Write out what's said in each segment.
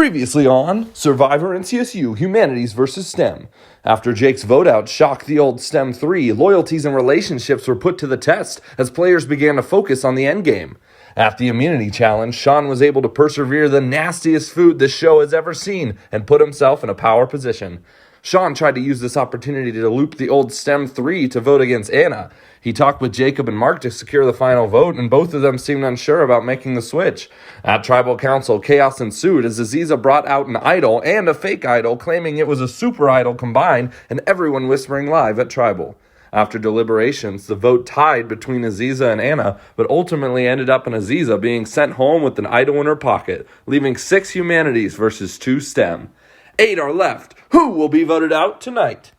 Previously on Survivor NCSU Humanities vs. STEM. After Jake's vote out shocked the old STEM 3, loyalties and relationships were put to the test as players began to focus on the endgame. At the immunity challenge, Sean was able to persevere the nastiest food this show has ever seen and put himself in a power position. Sean tried to use this opportunity to loop the old STEM 3 to vote against Anna. He talked with Jacob and Mark to secure the final vote, and both of them seemed unsure about making the switch. At Tribal Council, chaos ensued as Aziza brought out an idol and a fake idol, claiming it was a super idol combined, and everyone whispering live at Tribal. After deliberations, the vote tied between Aziza and Anna, but ultimately ended up in Aziza being sent home with an idol in her pocket, leaving 6 humanities versus 2 STEM. 8 are left. Who will be voted out tonight?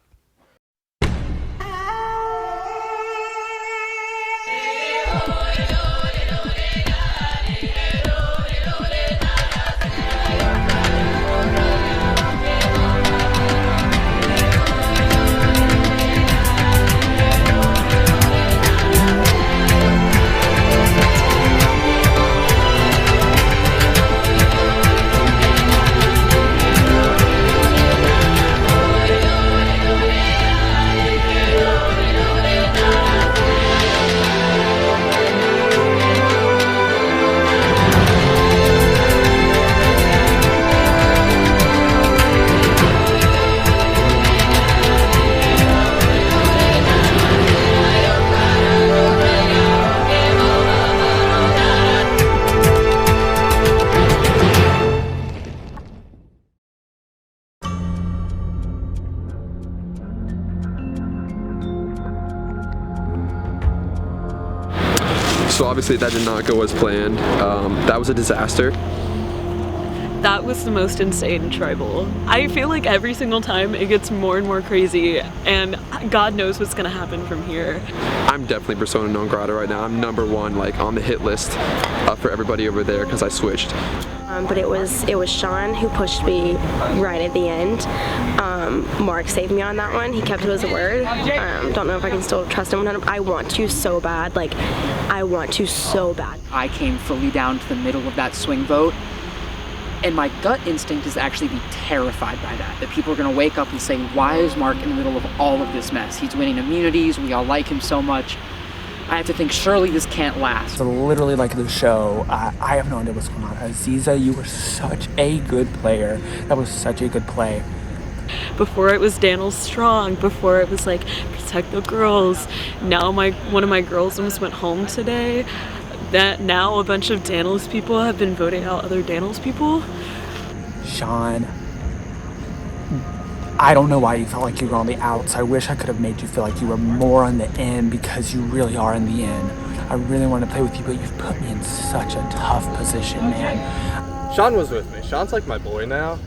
So obviously that did not go as planned. That was a disaster. That was the most insane tribal. I feel like every single time it gets more and more crazy, and God knows what's gonna happen from here. I'm definitely persona non grata right now. I'm number 1 like on the hit list for everybody over there because I switched. But it was Sean who pushed me right at the end. Mark saved me on that one. He kept to his word. Don't know if I can still trust him 100%. I want to so bad. Like, I want to so bad. I came fully down to the middle of that swing vote, and my gut instinct is actually be terrified by that. That people are gonna wake up and say, why is Mark in the middle of all of this mess? He's winning immunities, we all like him so much. I have to think, surely this can't last. So literally like the show, I have no idea what's going on. Aziza, you were such a good player. That was such a good play. Before it was Daniel Strong, before it was like protect the girls. Now one of my girls almost went home today. That now a bunch of Daniels people have been voting out other Daniels people. Sean, I don't know why you felt like you were on the outs. I wish I could have made you feel like you were more on the in because you really are in the in. I really want to play with you, but you've put me in such a tough position, man. Sean was with me. Sean's like my boy now.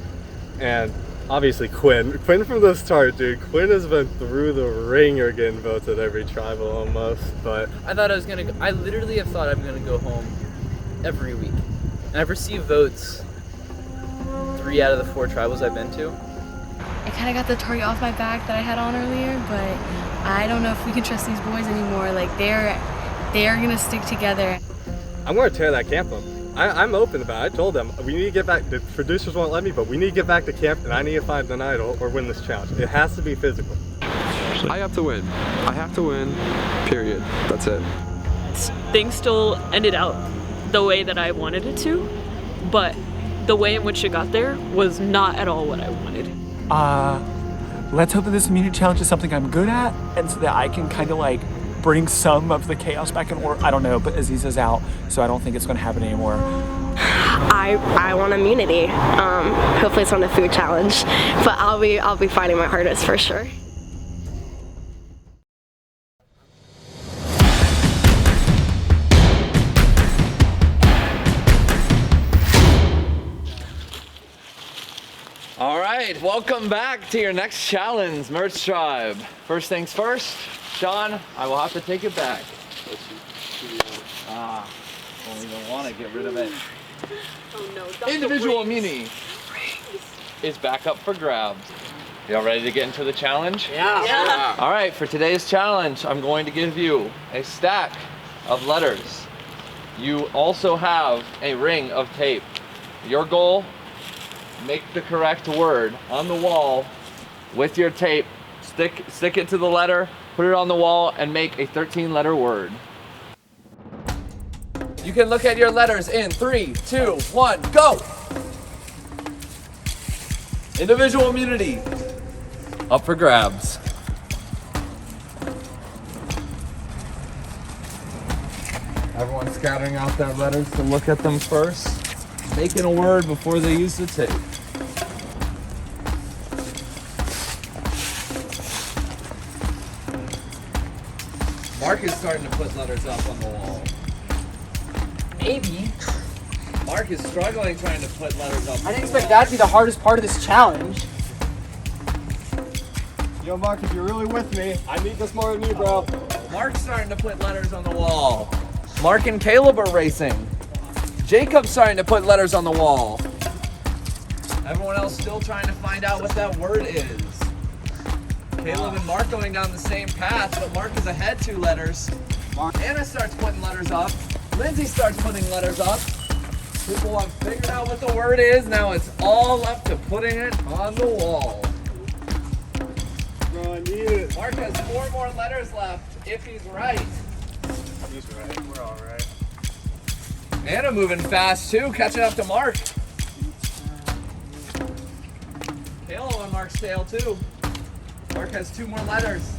And obviously Quinn from the start, dude. Quinn has been through the ringer getting votes at every tribal almost, but I literally have thought I'm gonna go home every week. And I've received votes 3 out of the 4 tribals I've been to. I kind of got the target off my back that I had on earlier, but I don't know if we can trust these boys anymore. Like, they are gonna stick together. I'm gonna tear that camp up. I'm open about it. I told them, we need to get back, the producers won't let me, but we need to get back to camp and I need to find an idol or win this challenge. It has to be physical. I have to win. I have to win, period. That's it. Things still ended out the way that I wanted it to, but the way in which it got there was not at all what I wanted. Let's hope that this immunity challenge is something I'm good at, and so that I can kind of like bring some of the chaos back in order. I don't know, but Aziza's out, so I don't think it's going to happen anymore. I want immunity. Hopefully it's on the food challenge, but I'll be fighting my hardest for sure. All right, welcome back to your next challenge, Merch Tribe. First things first, Sean, I will have to take it back. Don't even want to get rid of it. Oh no, Individual immunity is back up for grabs. Y'all ready to get into the challenge? Yeah. All right, for today's challenge, I'm going to give you a stack of letters. You also have a ring of tape. Your goal, make the correct word on the wall with your tape. Stick it to the letter, put it on the wall, and make a 13-letter word. You can look at your letters in 3, 2, 1, go! Individual immunity up for grabs. Everyone's scattering out their letters to look at them first, making a word before they use the tape. Mark is starting to put letters up on the wall. Maybe. Mark is struggling trying to put letters up. I didn't expect that to be the hardest part of this challenge. Yo, Mark, if you're really with me, I need this more than you, bro. Mark's starting to put letters on the wall. Mark and Caleb are racing. Jacob's starting to put letters on the wall. Everyone else still trying to find out what that word is. Caleb and Mark going down the same path, but Mark is ahead 2 letters. Anna starts putting letters up. Lindsay starts putting letters up. People have figured out what the word is. Now it's all up to putting it on the wall. Bro, I need it. Mark has 4 more letters left if he's right. He's right. We're all right. Anna moving fast too, catching up to Mark. Kayla on Mark's tail too. Mark has 2 more letters.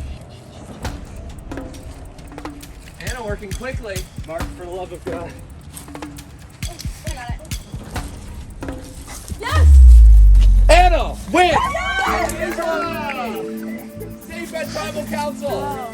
Anna working quickly. Mark, for the love of God. Anna wins! Safe at Tribal Council.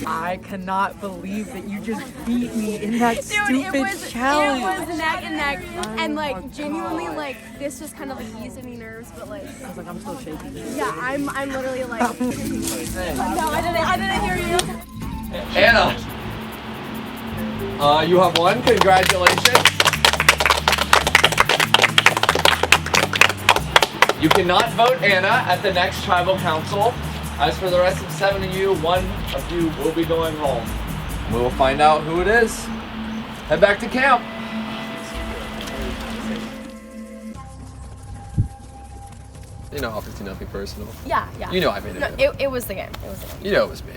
I cannot believe that you just beat me in that stupid challenge. It was neck and neck, and like genuinely, like this just kind of like eased any nerves, but like I was like, I'm still shaking. yeah, I'm literally like no, I didn't hear you. Anna, you have won. Congratulations. You cannot vote Anna at the next Tribal Council. As for the rest of 7 of you, 1 of you will be going home. We will find out who it is. Head back to camp. You know, obviously nothing personal. Yeah. You know I made it. No, up. it was the game. It was the game. You know it was me.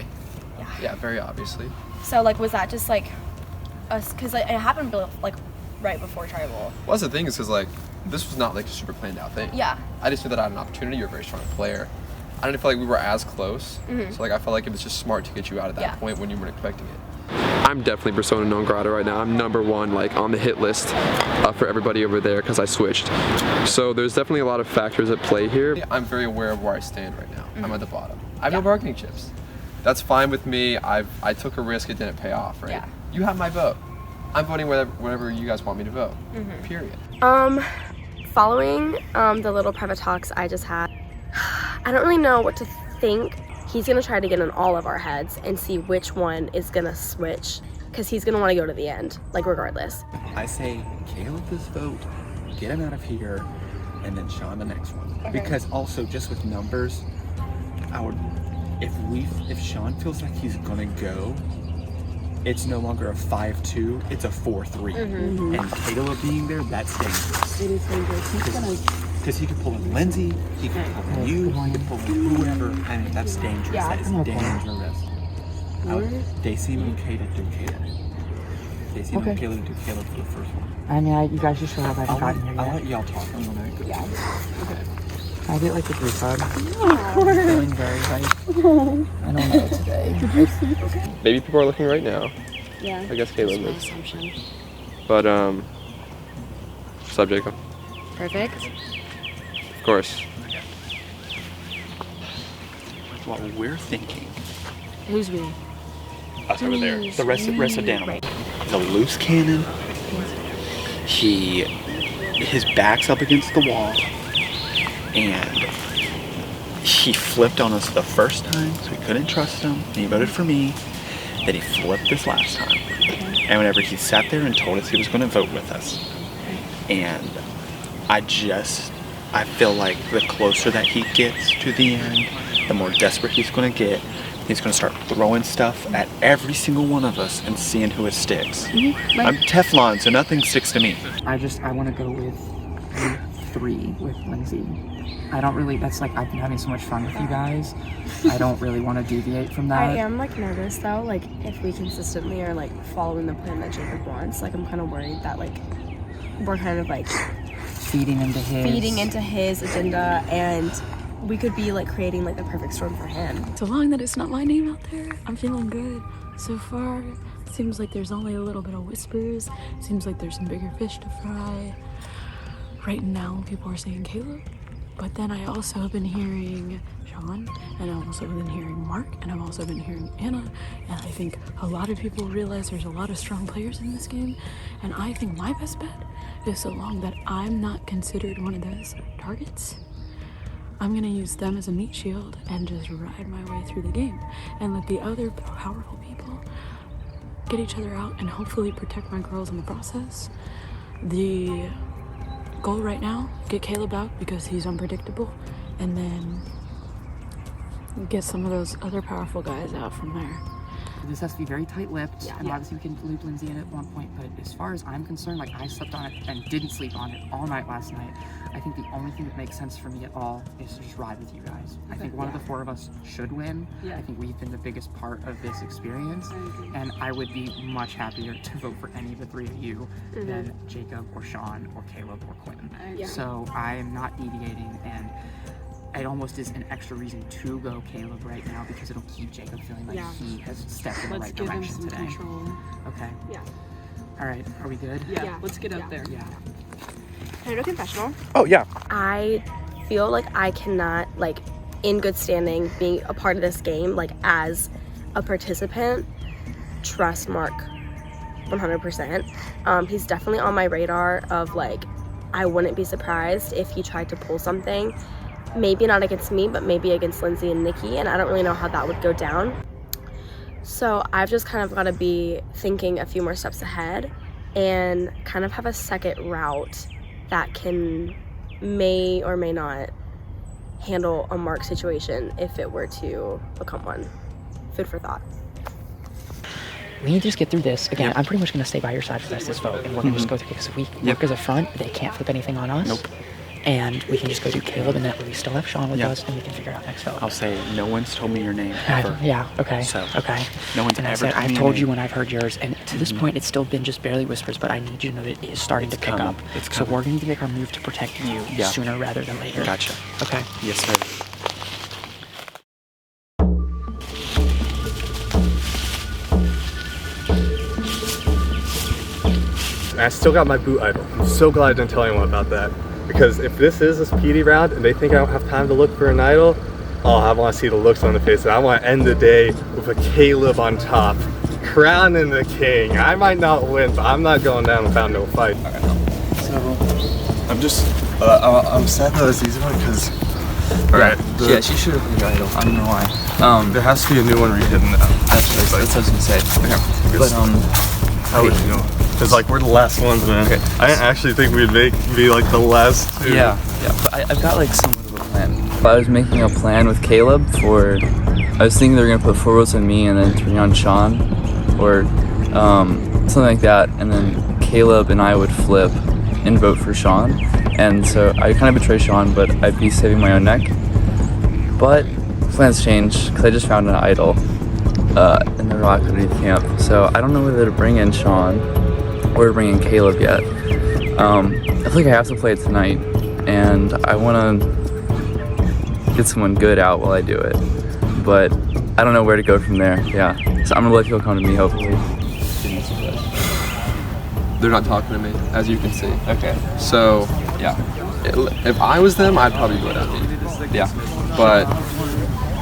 Yeah. Yeah, very obviously. So like, was that just like us? Because it happened like right before tribal. Well, that's the thing is because like this was not like a super planned out thing. Yeah. I just knew that I had an opportunity. You're a very strong player. I didn't feel like we were as close. So like I felt like it was just smart to get you out at that point when you weren't expecting it. I'm definitely persona non grata right now. I'm #1 like on the hit list for everybody over there because I switched. So there's definitely a lot of factors at play here. I'm very aware of where I stand right now. I'm at the bottom. I have no bargaining chips. That's fine with me. I took a risk. It didn't pay off, right? Yeah. You have my vote. I'm voting whatever you guys want me to vote. Period. Following the little private talks I just had, I don't really know what to think. He's gonna try to get in all of our heads and see which one is gonna switch, because he's gonna want to go to the end, like regardless. I say Caleb this vote, get him out of here, and then Sean the next one. Okay. Because also just with numbers, if Sean feels like he's gonna go, it's no longer a 5-2, it's a 4-3. And Caleb being there, that's dangerous. It is dangerous. Because he could pull in Lindsay, he could pull in you, he could pull in whoever. I mean, that's dangerous. Yeah, that is dangerous. They seem okay to do Caleb. They seem okay to do Caleb for the first one. I mean, you guys just should have gotten here yet. I'll let y'all talk. Yeah. Okay. I get like a 3-5. I'm feeling very like, I don't know today. Maybe people are looking right now. Yeah. I guess Caleb is. Assumption. But what's up, Jacob? Perfect. Of course. What we're thinking. Who's we? Us over there. The rest of Daniel. Right. The loose cannon. His back's up against the wall, and he flipped on us the first time, so we couldn't trust him. And he voted for me. Then he flipped this last time. And whenever he sat there and told us he was going to vote with us, and I feel like the closer that he gets to the end, the more desperate he's going to get He's gonna start throwing stuff at every single one of us and seeing who it sticks. I'm Teflon, so nothing sticks to me. I want to go with 3 with Lindsay. I don't really, that's like, I've been having so much fun with you guys. I don't really want to deviate from that. I am like nervous though, like if we consistently are like following the plan that Jacob wants, like I'm kind of worried that like we're kind of like feeding into his agenda, and we could be like creating like the perfect storm for him. So long that it's not my name out there, I'm feeling good so far. Seems like there's only a little bit of whispers. Seems like there's some bigger fish to fry. Right now, people are saying Caleb, but then I also have been hearing Sean, and I've also been hearing Mark, and I've also been hearing Anna, and I think a lot of people realize there's a lot of strong players in this game, and I think my best bet is so long that I'm not considered one of those targets, I'm gonna use them as a meat shield and just ride my way through the game and let the other powerful people get each other out and hopefully protect my girls in the process. The goal right now, get Caleb out because he's unpredictable, and then get some of those other powerful guys out from there. This has to be very tight-lipped, and obviously we can loop Lindsay in at one point, but as far as I'm concerned, like I slept on it and didn't sleep on it all night last night. I think the only thing that makes sense for me at all is to just ride with you guys. I think one of the 4 of us should win. I think we've been the biggest part of this experience, and I would be much happier to vote for any of the 3 of you than Jacob or Sean or Caleb or Quinn. So I am not deviating, and it almost is an extra reason to go Caleb right now because it'll keep Jacob feeling like he has stepped in the right direction today. Control. Okay. Yeah. All right. Are we good? Yeah. Let's get up there. Yeah. Can I do a confessional? Oh yeah. I feel like I cannot, like, in good standing, being a part of this game, like, as a participant, trust Mark 100%. He's definitely on my radar of, like, I wouldn't be surprised if he tried to pull something. Maybe not against me, but maybe against Lindsay and Nikki, and I don't really know how that would go down. So I've just kind of got to be thinking a few more steps ahead and kind of have a second route that may or may not handle a Mark situation if it were to become one. Food for thought. We need to just get through this. Again, I'm pretty much going to stay by your side for the rest of this vote, and we're going to just go through because we work as a front. They can't flip anything on us. Nope. And we can just go do Caleb, and that way we still have Sean with us, and we can figure out next vote. I'll say no one's told me your name ever. Okay. So, okay. No one's ever told me I've your told name. you when I've heard yours, and to this point, it's still been just barely whispers, but I need you to know that it is starting to pick up. It's so coming. we're going to make our move to protect you sooner rather than later. Gotcha. Okay. Yes, sir. I still got my boot idol. I'm so glad I didn't tell anyone about that. Because if this is a speedy round and they think I don't have time to look for an idol, oh, I want to see the looks on the faces. I want to end the day with a Caleb on top, crowning the king. I might not win, but I'm not going down without no fight. So, I'm just, I'm sad that was easy one because, alright. Yeah, she should have been your idol. I don't know why. There has to be a new one rehidden now. That's what I was gonna say. Okay. But how would you know? Because like we're the last ones, man. Okay. I didn't actually think we'd be like the last two. yeah, but I've got like somewhat of a plan. If I was making a plan with Caleb I was thinking they were gonna put 4 votes on me and then 3 on Sean, or something like that, and then Caleb and I would flip and vote for Sean. And so I kind of betray Sean, but I'd be saving my own neck. But plans change because I just found an idol in the rock underneath camp. So I don't know whether to bring in Sean or to bring in Caleb yet. I feel like I have to play it tonight, and I want to get someone good out while I do it. But I don't know where to go from there. Yeah, so I'm gonna let people come to me, hopefully. They're not talking to me, as you can see. Okay. So, yeah. If I was them, I'd probably go down me. Yeah. But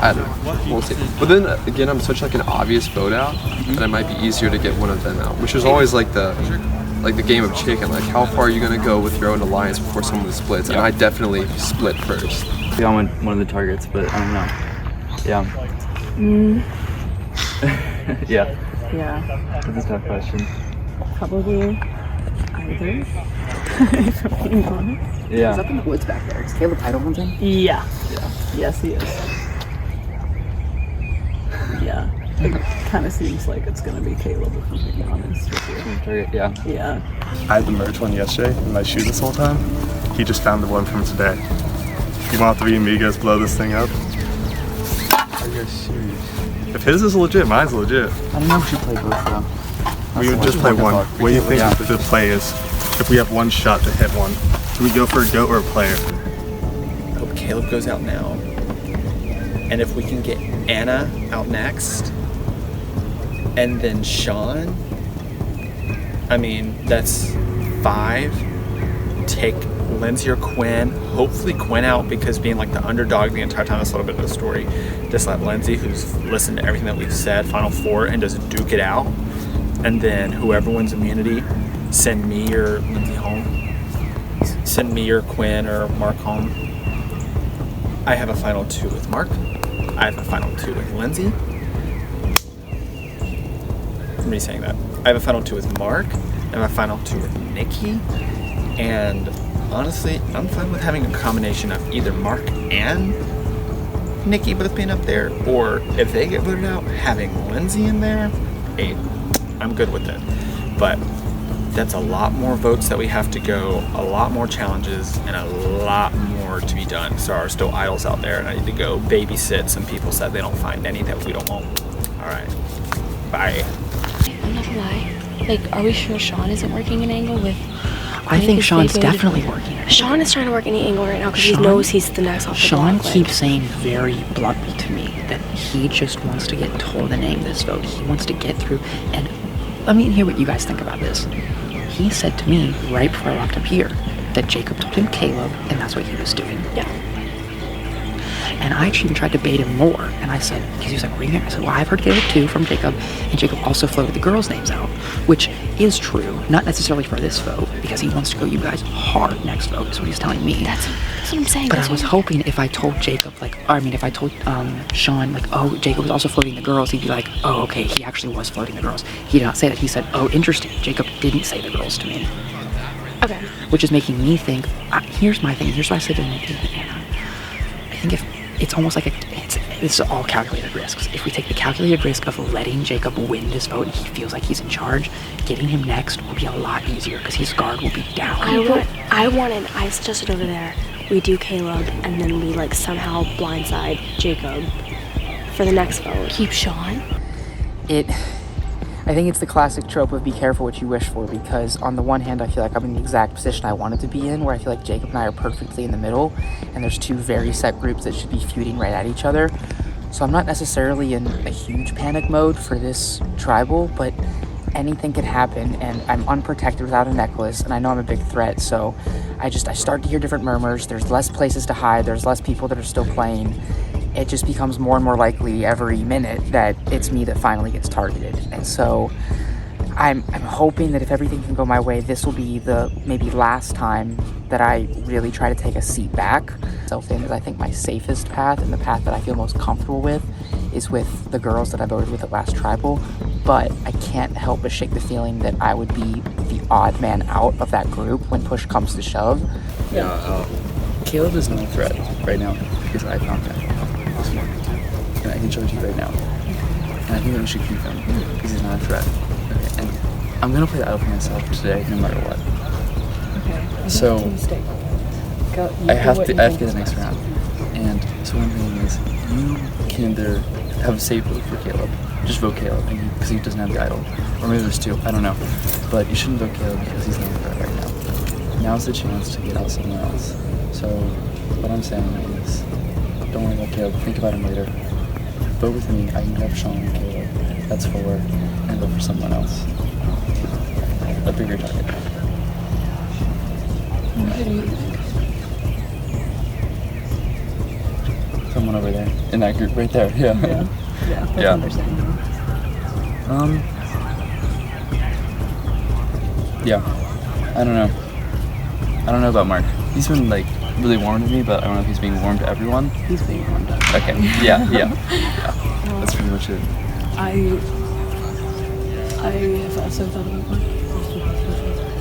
I don't know. We'll see. But then again, I'm such like an obvious vote out that it might be easier to get one of them out, which is always like the game of chicken. Like, how far are you gonna go with your own alliance before someone splits? And I definitely split first. Yeah, I'm one of the targets, but I don't know. Yeah. Yeah. Yeah. That's a tough question. Probably either. If I'm being honest. Yeah. Is up in the woods back there? Is Caleb idol hunting? Yeah. Yes, he is. Yeah. It kind of seems like it's going to be Caleb, if I'm being honest with you. Yeah. Yeah. I had the merch one yesterday in my shoe this whole time. He just found the one from today. You want 3 amigos blow this thing up? Are you serious? If his is legit, mine's legit. I don't know if we should play both though. We would just play one. What do you think the play is? If we have one shot to hit one, do we go for a goat or a player? I hope Caleb goes out now. And if we can get Anna out next, and then Sean, I mean, that's 5. Take Lindsay or Quinn. Hopefully Quinn out, because being like the underdog the entire time, that's a little bit of the story. Just let Lindsay, who's listened to everything that we've said, final 4, and just duke it out. And then whoever wins immunity, send me or Lindsay home. Send me or Quinn or Mark home. I have a final 2 with Mark. I have a final 2 with Lindsay. I'm re-saying that. I have a final 2 with Mark. I have a final 2 with Nikki. And honestly, I'm fine with having a combination of either Mark and Nikki both being up there, or if they get voted out, having Lindsay in there. Hey, I'm good with it. But that's a lot more votes that we have to go, a lot more challenges, and a lot more to be done. So there are still idols out there, and I need to go babysit some people so that they don't find any that we don't want. All right, bye. I'm not gonna lie. Like, are we sure Sean isn't working an angle with? I think Sean's definitely working it. Sean is trying to work any angle right now because he knows he's the next off the Sean block, keeps saying very bluntly to me that he just wants to get told the name of this vote. He wants to get through. And let me hear what you guys think about this. He said to me right before I walked up here that Jacob told him Caleb, and that's what he was doing. Yeah. And I actually even tried to bait him more. And I said, because he was like, what are you hearing? I said, well, I've heard Caleb too from Jacob. And Jacob also floated the girls' names out, which is true. Not necessarily for this vote, because he wants to go you guys hard next vote, is what he's telling me. That's what I'm saying. But I was hoping if I told Jacob, if I told Sean, oh, Jacob was also floating the girls, he'd be like, oh, okay, he actually was floating the girls. He did not say that. He said, oh, interesting. Jacob didn't say the girls to me. Okay. Which is making me think, here's my thing. Here's what I said to Nikki and Anna. I think if it's almost like this is all calculated risks. If we take the calculated risk of letting Jacob win this vote and he feels like he's in charge, getting him next will be a lot easier because his guard will be down. I suggested over there, we do Caleb and then we like somehow blindside Jacob for the next vote. Keep Sean? I think it's the classic trope of be careful what you wish for, because on the one hand I feel like I'm in the exact position I wanted to be in, where I feel like Jacob and I are perfectly in the middle and there's 2 very set groups that should be feuding right at each other. So I'm not necessarily in a huge panic mode for this tribal, but anything can happen and I'm unprotected without a necklace and I know I'm a big threat, so I start to hear different murmurs. There's less places to hide, there's less people that are still playing. It just becomes more and more likely every minute that it's me that finally gets targeted. And so I'm hoping that if everything can go my way, this will be the maybe last time that I really try to take a seat back. I think my safest path and the path that I feel most comfortable with is with the girls that I voted with at last tribal. But I can't help but shake the feeling that I would be the odd man out of that group when push comes to shove. Yeah, Caleb is no threat right now because I found that. And I can show it to you right now. And I think that we should keep him because he's not a threat. Okay, and I'm gonna play the idol for myself today, no matter what. Okay. So I have to get the next round. And so one thing is, you can either have a safe vote for Caleb, just vote Caleb because he doesn't have the idol, or maybe there's 2. I don't know. But you shouldn't vote Caleb because he's not a threat right now. Now's the chance to get out someone else. So what I'm saying is, don't worry about Caleb. Think about him later. Vote with me. I can have Sean and Caleb. That's 4. And vote for someone else. A bigger target. Someone over there. In that group right there. Yeah. Yeah. Understandable. Yeah. I don't know. I don't know about Mark. He's been really warm to me, but I don't know if he's being warm to everyone. He's being warmed up. Okay. Yeah. That's pretty much it. I have also thought about Mark.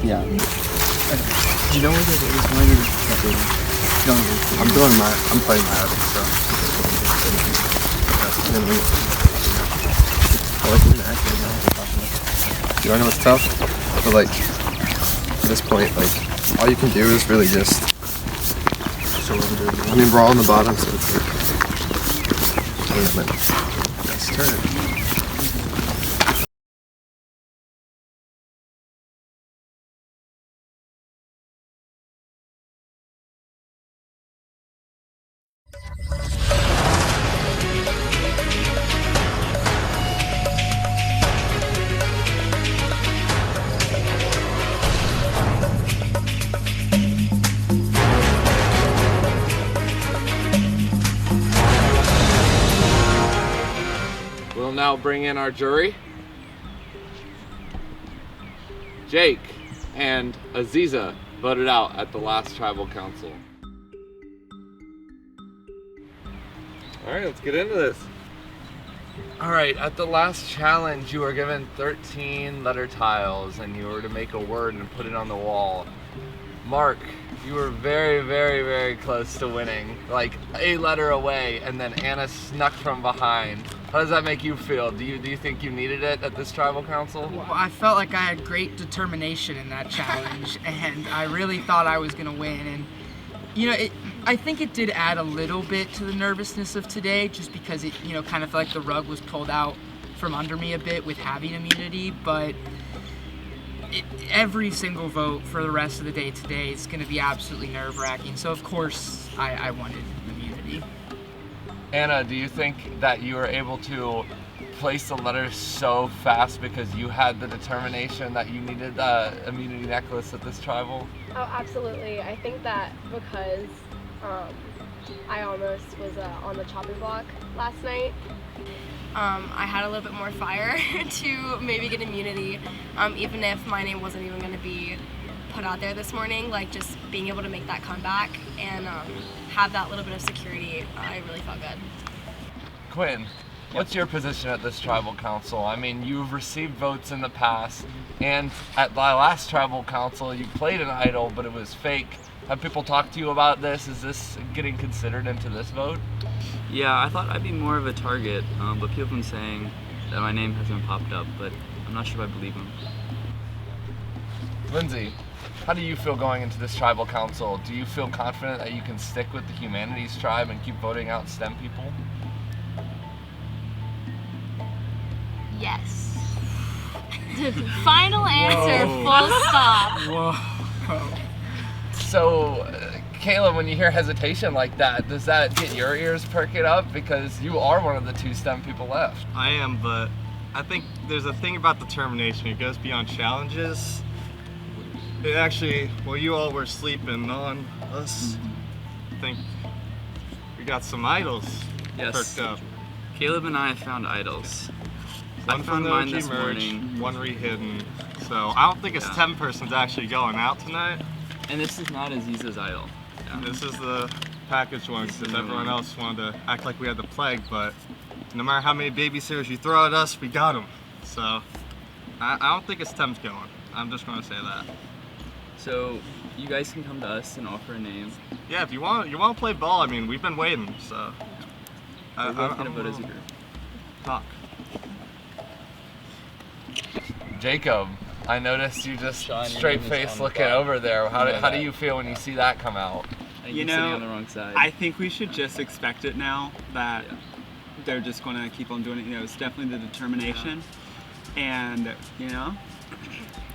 Yeah. Do you know where the is? Why are you not doing? I'm playing my idol, so. feel like we're gonna act right now. You wanna know what's tough? But like, at this point, like, all you can do is really just. I mean, we're all on the bottom, so it's like. Nice turn. We'll now bring in our jury. Jake and Aziza voted out at the last tribal council. All right, let's get into this. All right, at the last challenge, you were given 13 letter tiles and you were to make a word and put it on the wall. Mark, you were very, very, very close to winning, like a letter away, and then Anna snuck from behind. How does that make you feel? Do you think you needed it at this tribal council? Well, I felt like I had great determination in that challenge, and I really thought I was gonna win. And you know, I think it did add a little bit to the nervousness of today, just because it, you know, kind of felt like the rug was pulled out from under me a bit with having immunity. But every single vote for the rest of the day today is going to be absolutely nerve-wracking. So of course I wanted immunity. Anna, do you think that you were able to place the letters so fast because you had the determination that you needed the immunity necklace at this tribal? Oh, absolutely. I think that because I almost was on the chopping block last night. I had a little bit more fire to maybe get immunity, even if my name wasn't even going to be put out there this morning. Like, just being able to make that comeback and have that little bit of security, I really felt good. Quinn, what's your position at this tribal council? I mean, you've received votes in the past, and at the last tribal council, you played an idol, but it was fake. Have people talked to you about this? Is this getting considered into this vote? Yeah, I thought I'd be more of a target, but people have been saying that my name hasn't popped up, but I'm not sure if I believe them. Lindsay, how do you feel going into this tribal council? Do you feel confident that you can stick with the humanities tribe and keep voting out STEM people? Yes. Final answer, full stop. Whoa. So, Caleb, when you hear hesitation like that, does that get your ears perking up? Because you are one of the 2 STEM people left. I am, but I think there's a thing about determination. It goes beyond challenges. It actually, while you all were sleeping on us, I think we got some idols perked up. Caleb and I found idols. One from the OG merge, one rehidden. So I don't think a STEM person's actually going out tonight. And this is not Aziza's idol. Yeah. This is the package one, because everyone else wanted to act like we had the plague, but no matter how many babysitters you throw at us, we got them. So I don't think it's STEM's going. I'm just going to say that. So you guys can come to us and offer a name. Yeah, if you want to play ball, I mean, we've been waiting, so. We're both going to vote as a group. Talk. Jacob, I noticed you just straight face looking over there. How do you feel when you see that come out? You know, sitting on the wrong side. I think we should just expect it now that they're just going to keep on doing it. You know, it's definitely the determination. And, you know,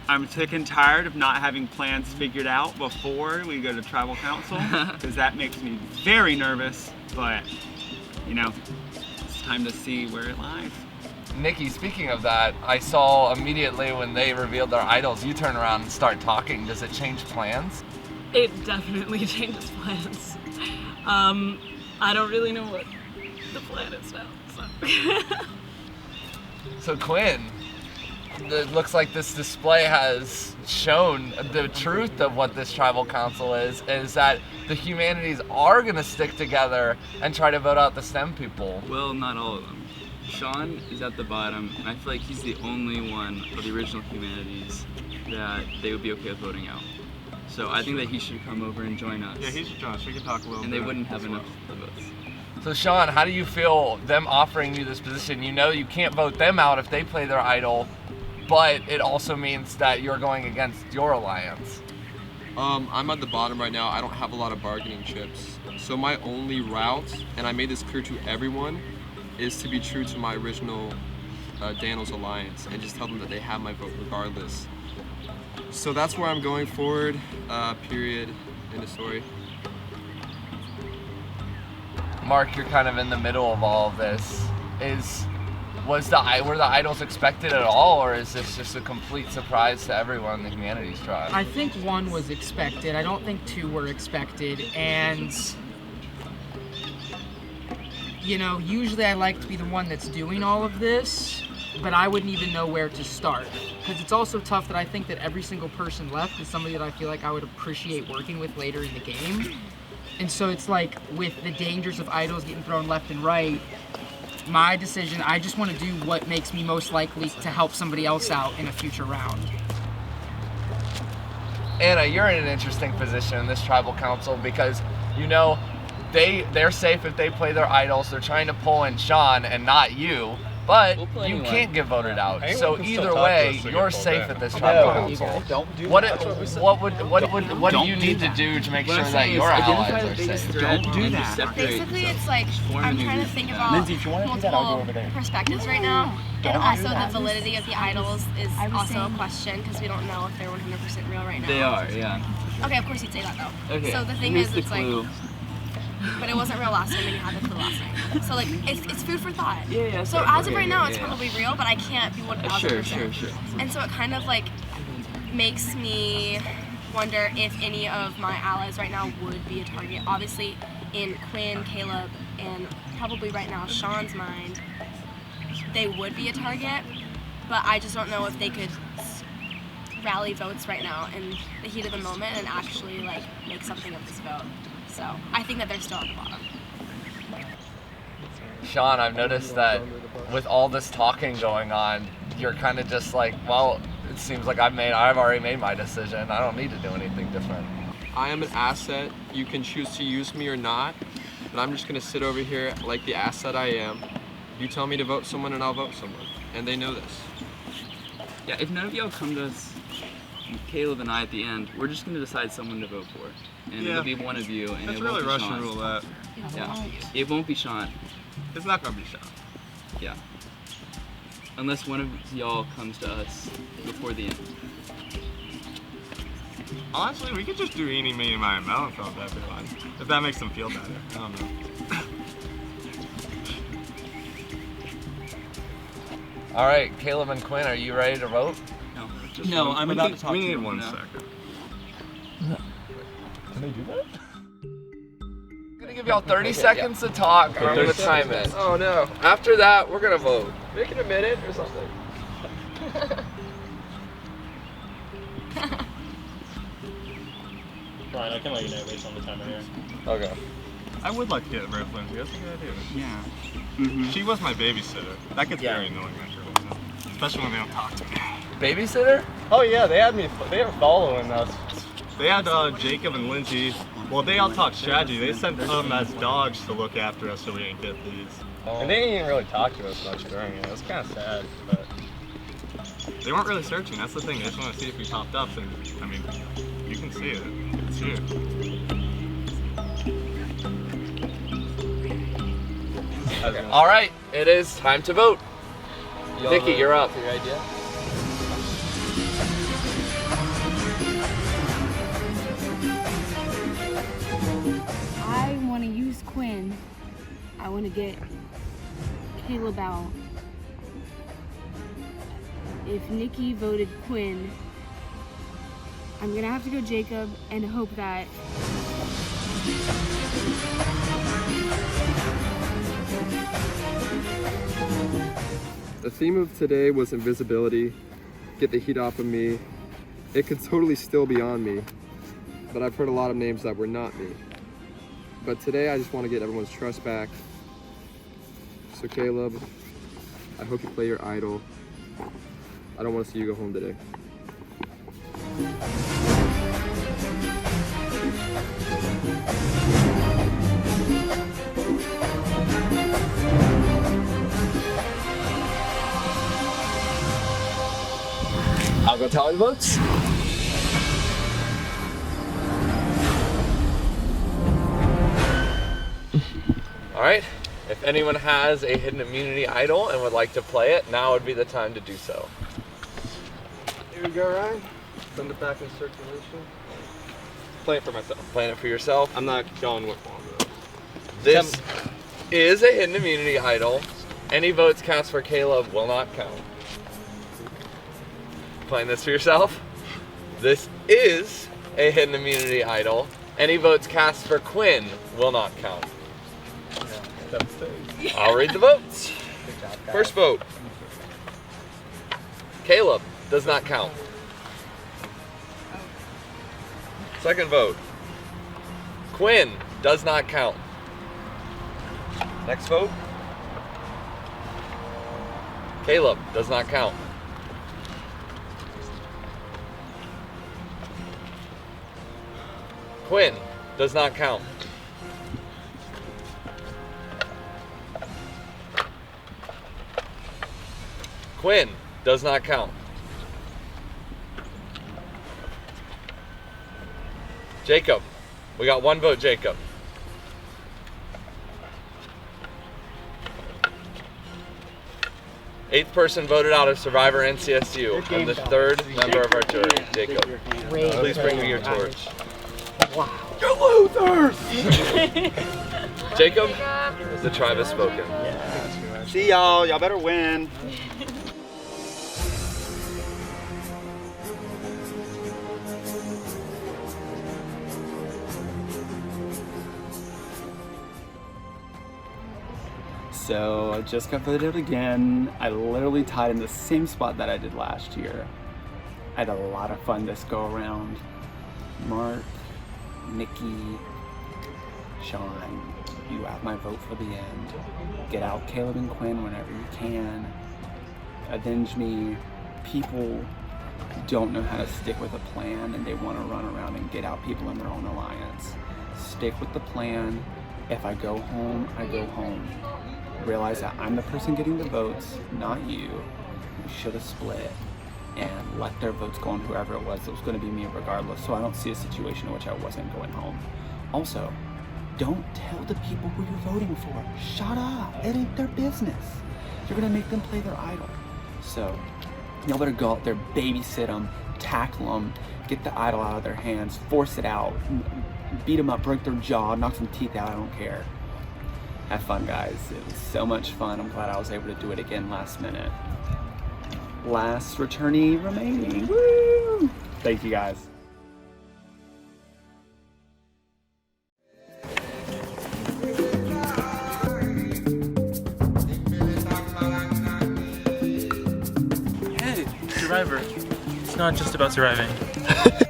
I'm sick and tired of not having plans figured out before we go to tribal council, because that makes me very nervous. But, you know, it's time to see where it lies. Nikki, speaking of that, I saw immediately when they revealed their idols, you turn around and start talking. Does it change plans? It definitely changes plans. I don't really know what the plan is now. So Quinn, it looks like this display has shown the truth of what this tribal council is that the humanities are going to stick together and try to vote out the STEM people. Well, not all of them. Sean is at the bottom, and I feel like he's the only one of the original humanities that they would be okay with voting out. So I think that he should come over and join us. Yeah, he should join us. We can talk a little bit. And they wouldn't have enough votes. So Sean, how do you feel them offering you this position? You know you can't vote them out if they play their idol, but it also means that you're going against your alliance. I'm at the bottom right now. I don't have a lot of bargaining chips. So my only route, and I made this clear to everyone, is to be true to my original Daniels alliance and just tell them that they have my vote regardless. So that's where I'm going forward, period, end of story. Mark, you're kind of in the middle of all of this. Were the idols expected at all, or is this just a complete surprise to everyone in the Humanities tribe? I think 1 was expected. I don't think 2 were expected. And, you know, usually I like to be the one that's doing all of this, but I wouldn't even know where to start. Because it's also tough that I think that every single person left is somebody that I feel like I would appreciate working with later in the game. And so it's like, with the dangers of idols getting thrown left and right, my decision, I just want to do what makes me most likely to help somebody else out in a future round. Anna, you're in an interesting position in this tribal council because, you know, they're safe if they play their idols. They're trying to pull in Sean and not you, but you can't get voted out. So either way, you're safe at this tribal council. What do you need to do to make sure that your allies are safe? Don't do that. Basically, it's like I'm trying to think about multiple perspectives right now, and also the validity of the idols is also a question because we don't know if they're 100% real right now. They are, yeah. Okay, of course you'd say that though. Okay. So the thing here's is, the it's clue. like, but it wasn't real last time, and you had the clue last time. So like, it's food for thought. Yeah. So as of right now, it's probably real, but I can't be 1000%. Sure. And so it kind of like makes me wonder if any of my allies right now would be a target. Obviously, in Quinn, Caleb, and probably right now Sean's mind, they would be a target, but I just don't know if they could rally votes right now in the heat of the moment and actually like make something of this vote. So I think that they're still at the bottom. Sean, I've noticed that with all this talking going on, you're kind of just like, well, it seems like I've already made my decision. I don't need to do anything different. I am an asset. You can choose to use me or not, but I'm just gonna sit over here like the asset I am. You tell me to vote someone and I'll vote someone, and they know this. Yeah, if none of y'all come to us, Caleb and I at the end, we're just gonna decide someone to vote for. And it'll be one of you, and It's it really won't be Russian Sean. roulette. Yeah, it won't be Sean. It's not gonna be Sean. Yeah. Unless one of y'all comes to us before the end. Honestly, we could just do eeny, meeny, miny, moe and that'd be fine. If that makes them feel better. I don't know. All right, Caleb and Quinn, are you ready to vote? No, I'm about to talk We to need you 1 now. second. Can they do that? I'm gonna give y'all 30 seconds to talk, or I'm gonna time it. Oh no. After that, we're gonna vote. Make it a minute or something. Ryan, I can let you know based on the timer here. Okay. I would like to get rid of Lindsay. That's a good idea. Yeah. She was my babysitter. That gets very annoying after a while, especially when they don't talk to me. Babysitter? Oh yeah, they were following us. They had Jacob and Lindsay. Well, they all talk strategy. They sent them as dogs to look after us so we didn't get these. And they didn't even really talk to us much during it. It was kind of sad, but they weren't really searching. That's the thing. They just want to see if we popped up. And I mean, you can see it. It's here. Okay. All right, it is time to vote. Nikki, you're up. Your idea? I want to use Quinn. I want to get Caleb out. If Nikki voted Quinn, I'm going to have to go Jacob and hope that The theme of today was invisibility. Get the heat off of me. It could totally still be on me, but I've heard a lot of names that were not me. But today I just want to get everyone's trust back. So Caleb, I hope you play your idol. I don't want to see you go home today. go tally the votes. All right. If anyone has a hidden immunity idol and would like to play it, now would be the time to do so. Here we go, Ryan. Send it back in circulation. Play it for myself. Playing it for yourself. I'm not going with one though. This is a hidden immunity idol. Any votes cast for Caleb will not count. Playing this for yourself. This is a hidden immunity idol. Any votes cast for Quinn will not count. I'll read the votes. First vote. Caleb does not count. Second vote. Quinn does not count. Next vote. Caleb does not count. Quinn does not count. Quinn does not count. Jacob. We got one vote, Jacob. Eighth person voted out of Survivor NCSU, and the third member of our jury, Jacob. Please bring me your torch. Wow. You losers! Jacob, the tribe has spoken. See y'all. Y'all better win. So I just got voted out again. I literally tied in the same spot that I did last year. I had a lot of fun this go around. Mark, Nikki, Sean, you have my vote for the end. Get out Caleb and Quinn whenever you can. Avenge me. People don't know how to stick with a plan and they want to run around and get out people in their own alliance. Stick with the plan. If I go home, I go home. Realize that I'm the person getting the votes, not you. We should have split and let their votes go on whoever it was going to be me regardless, so I don't see a situation in which I wasn't going home. Also, don't tell the people who you're voting for. Shut up. It ain't their business. You're going to make them play their idol. So, y'all better go out there, babysit them, tackle them, get the idol out of their hands, force it out, beat them up, break their jaw, knock some teeth out, I don't care. Have fun, guys. It was so much fun. I'm glad I was able to do it again last minute. Last returnee remaining. Woo! Thank you, guys. Hey, Survivor. It's not just about surviving.